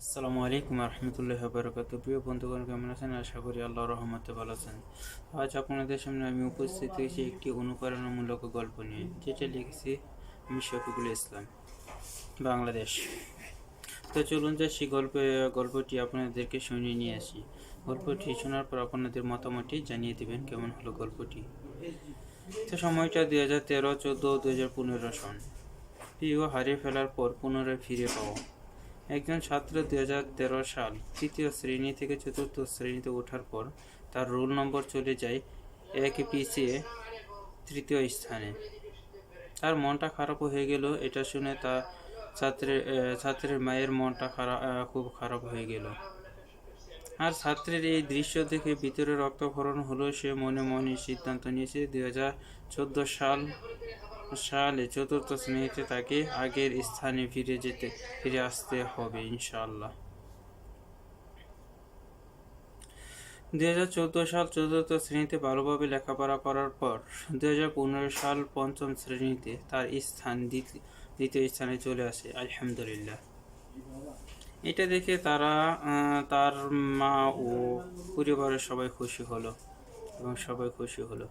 আসসালামু আলাইকুম রহমতুল্লাহি ওয়া বারাকাতুহু। প্রিয় বন্ধুগণ, কেমন আছেন? আশা করি আল্লাহর রহমতে ভালো আছেন। আজ আপনাদের সামনে আমি উপস্থিত হয়েছি একটি অনুপ্রেরণামূলক গল্প নিয়ে, যেটা লিখেছি আমি শফিকুল ইসলাম, বাংলাদেশ। তো চলুন যে সেই গল্পটি আপনাদেরকে শুনিয়ে নিয়ে আসি। গল্পটি শোনার পর আপনাদের মতামতটি জানিয়ে দেবেন কেমন হলো গল্পটি। তো সময়টা 2013, 2014, 2015 সন। প্রিয় হারিয়ে ফেলার পর পুনরায় ফিরে পাওয়া। একজন ছাত্র 2013 সাল তৃতীয় শ্রেণী থেকে চতুর্থ শ্রেণীতে ওঠার পর তার রোল নম্বর চলে যায় এক পিছিয়ে তৃতীয় স্থানে। তার মনটা খারাপ হয়ে গেল। এটা শুনে তার ছাত্রের মায়ের মনটা খুব খারাপ হয়ে গেল। আর ছাত্রের এই দৃশ্য দেখে ভিতরে রক্তক্ষরণ হলো। সে মনে মনে সিদ্ধান্ত নিয়েছে 2014 সালে চতুর্থ শ্রেণীতে তাকে আগের স্থানে ফিরে আসতে হবে ইনশাআল্লাহ। 2014 সাল চতুর্থ শ্রেণীতে ভালোভাবে লেখাপড়া করার পর 2015 সাল পঞ্চম শ্রেণীতে তার স্থান দ্বিতীয় স্থানে চলে আসে, আলহামদুলিল্লাহ। এটা দেখে তার মা ও পরিবারের সবাই খুশি হলো।